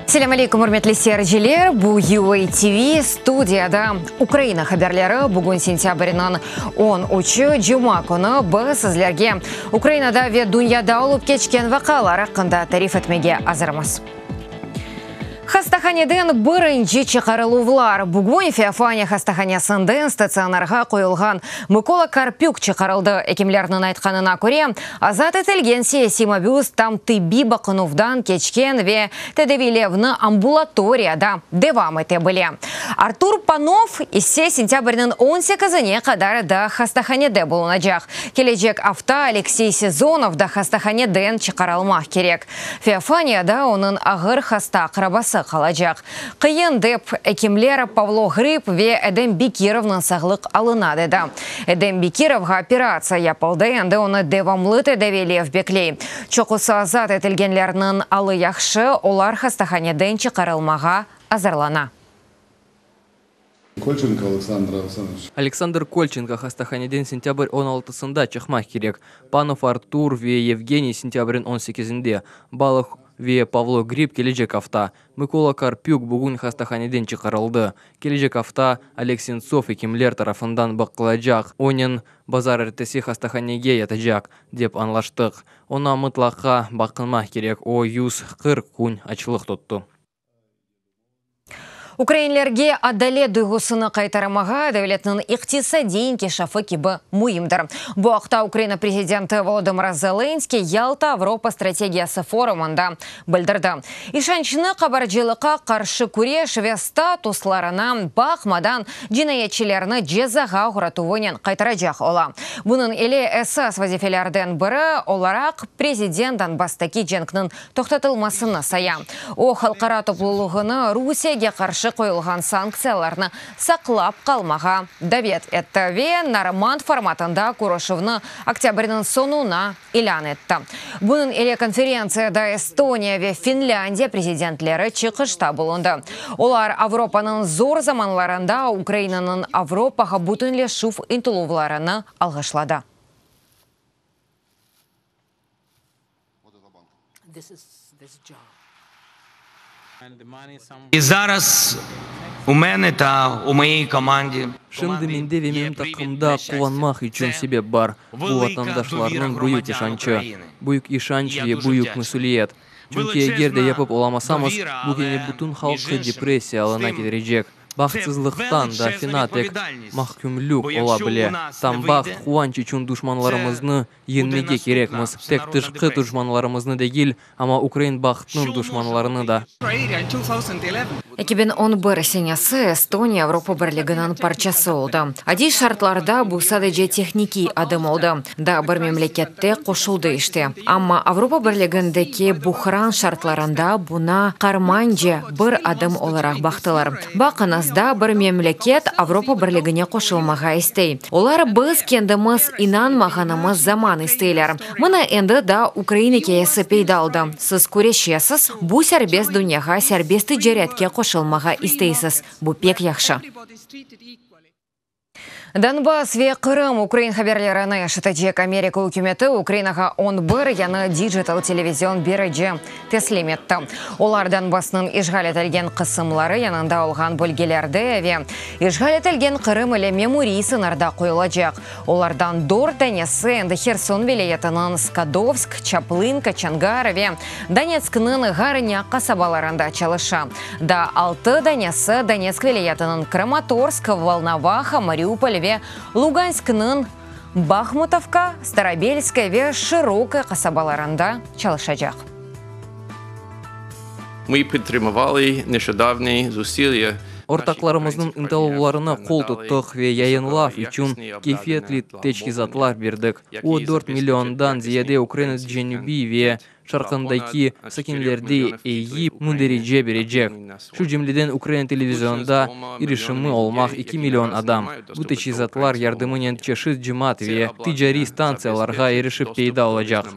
Assalamu alaikum, hurmatli seyirciler. Bu UA TV studiyada Ukraina haberleri bugün sentyabrının 13-ü Cuma kuni biz sizlarga Ukrainada ve dünyada olup geçken vakalar hakkında tarif etmege hazırmız. Хастаханеден бірінші чықарылувлар. Бүгін Феофания хастаханесінден стационарға қойылған Микола Карпюк чықарылды. Екемлерінің айтқанына көре, азат етілген сессима бюст там тиби бақынувдан кечкен ве тедевилевні амбулаторияда девам ете біле. Артур Панов иссе сентябрінің 18-іне қадар да хастаханеде болуначақ. Келечек авта Алексей Сезонов да хастаханеден чықарылмақ керек. Феофанияда оның ағыр хаста қырабасы қалажақ. Қиын деп экемлер Павло Гриб ве Эдем Бекировның сағлық алынады да. Эдем Бекировға операция япылды, енді оны девамлы тедевелев беклей. Чоқысы азат етілгенлерінің алы яқшы, олар хастаханеден чықарылмаға азарлана. Кольченко Александр Александрович. Александр Кольченко хастаханеден сентябрь 16-сында чықмақ керек. Панов Артур ве Евгений сентябрь 18-інде. Балық ве Павло Гриб кележек авта. Микола Карпюк бүгін хастаханеден чықарылды. Кележек авта Алексенцов екемлер тарафындан бақылажақ. Онен базар әртесі хастаханеге ятажақ деп анлаштық. Она мұтлақа бақынмақ керек. О 140 күн ачылық тұтты. Украинлерге адале дүйгісіні қайтарымаға дәулетінің иқтисадин кешафы кебі мұйымдыр. Бұл ақта Украина президенті Володимир Зеленский Ялта Европа стратегиясы форумында білдірді. Ишаншыны қабаржылыққа қаршы көре шве статусларына бақмадан жинайетчілеріні жезаға ғыратуынен қайтарajақ ола. Бұның еле әсас вазифелерден бірі оларақ президент Донбасстаки женкнің тоқтатылмасыны сая. О халқара топлылығыны Русияге қаршы қойылған санкцияларны сақлап қалмаға давет етті ве норманд форматында Курошевны октябрінің сонуна илян етті. Бұның еле конференцияда Эстония ве Финляндия президентлері чықышта болынды. Олар Европаның зор заманларында Украинаның Европаға бүтінле шуф интулувларыны алғышлады. І зараз у мене та у моїй команді Шымды менде вемем тақымда қуанмақ üçün себеп бар. Бұл ватандашларының бұйық ишанчы. Бұйық ишанчы ве бұйық мүсілиет. Чүнки егерде япып оламасамыз, бұгене бүтін халқы депрессия алына кетережек. Бақытсызлықтан да финатек махкүмлюк ола біле. Там бақыт қуанчы чүн душманларымызны енмеге керекміз. Тек тышқы душманларымызны дегіл, ама Украин бақытның душманларыны да. 2011 сенесі Эстония Европа бірлігінің парчасы олды. Адей шартларда бұл садыже техники адым олды. Да бір мемлекетте қошылды іште. Амма Европа бірлігіндеке бұхран шартларында бұна қарманже бір адым оларақ бақтылар. Бақынызда бір мемлекет Европа бірлігіне қошылмаға істей. Олар біз кендіміз инанмағанымыз заман істейлер. Мұны енді да Украина кейесі пейдалды. Сіз көрешесіз, бұл сәрбес дүнияға сәрбесті жеретке қошылмаға істейсіз. Бұл пек яқшы. Донбасс ве Қырым Украин хаберлеріні шытачек Америка үкіметі Украинаға 11 яны диджитал телевизион береже теслим етті. Олар Донбассның ишғал етілген қысымлары янында олған бөлгелерді ве ишғал етілген Қырым еле меморий сынарда қойылacak. Олардан Дор Донесі әнді Херсон велеетінің Скадовск, Чаплынка, Чангар ве Донецкінің ғарыня қасабаларында чалыша. Да 6 Донесі Донецк велеетінің Краматорск, Волноваха, Мариуполь ве Луганскның Бахмутовка, Старобельская ве Широкая қасабаларында чалышajақ. Ми підтримували нещодавні зусилля Ортақларымыздың инталуларына қол тұттық ве яйынлав үшін кефетлі течкизатлар бердік. О 4 миллиондан зияде Украина дженюби ве шарқындайки сакинлерді ейі мүндереже бережек. Шу жемледен Украина телевизионда иришімі олмақ 2 миллион адам. Бұл течкизатлар ярдымынен чешіт жымат ве тиджари станцияларға ерішіп пейда олажақ.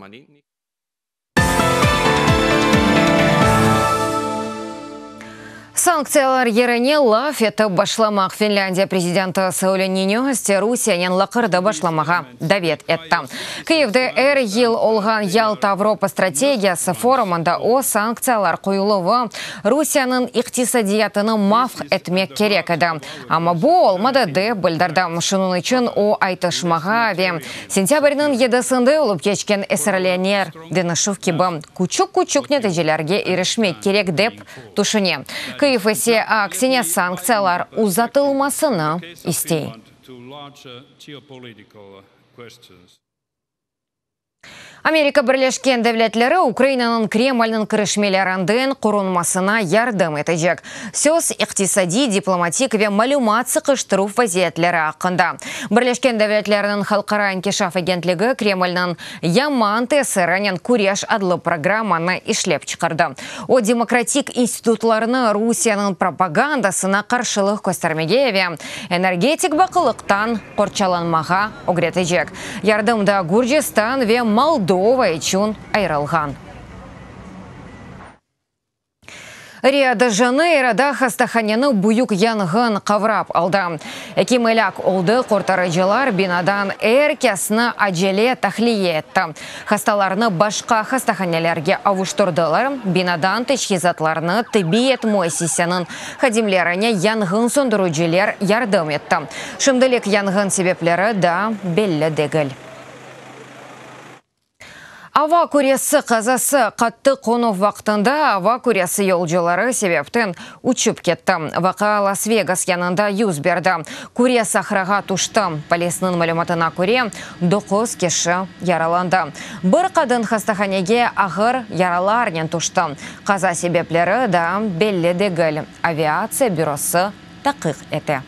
Санкциялар ерене лаф етіп башламақ Финляндия президенті Сауль Ниинистö Русияның лақырды башламаға давет етті. Киевде ел олған Ялта Европа стратегиясы форумында о санкциялар қойылуы Русияның иқтисадиятыны маф етмек керек еді. Ама бұл олмады деп білдірді. Шының үшін о айтышмаға ве сентябрьнің 7-сінде олып кешкен эсерленер Денышев кебі күчік нәтижелерге ерішмек керек деп тұшыне. Киев есе аксине санкциялар узатылмасыны истей. Америка Бірлешкен Девлетлері Украинаның Кремльнің кірішмелерінден құрынмасына ярдым етежек. Сөз иқтисади, дипломатик ве малюмат сықыштыру вазиетлері ақында. Бірлешкен Девлетлерінің халқара инкешаф агентлігі Кремльнің яман тесірінен күреш адлы программаны ишлеп чықырды. О демократик институтларыны Русияның пропагандасына қаршылық көстермеге ве энергетик бақылықтан қорчаланмаға огретежек. Ярдымда Гурджистан ве Молдова için ayrılgan. Рио-де-Жанейрода хастаханені буюк янгын қаврап алды. Экимеляк олды қортарыжылар бинадан әркесіні аджеле тахлие етті. Хасталарыны башқа хастаханелерге авуштырдылар, бинадан тешхизатларыны тибиет мойсисенің хадимлеріне янгын сондыручылар ярдым етті. Шымдылек янгын себеплері да белі дегіл. Ава күресі қазасы қатты қону вақтында ава күресі елжылары себептен учып кетті. Вақа Лас-Вегас янында юз берді. Күрес ақыраға тұшты. Полисінің мәліметіне көре 9 кеші яраланды. Бір қадын хастаханеге ағыр яраларнен тұшты. Қаза себеплері да белі дегіл. Авиация бюросы тақиқ еті.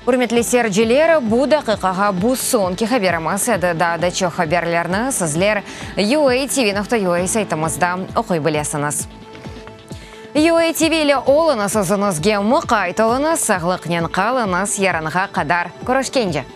Урметлі серджелері бұ дақиқаға бұ сонки хаберіміз әді дадачы хаберлеріні сізлер UA TV.ua сайтымызда оқой білесіңіз. UA TV-лі олыңыз ұзынызге мұқайтылыңыз, сағлықнен қалыңыз, ярынға қадар көрішкенде.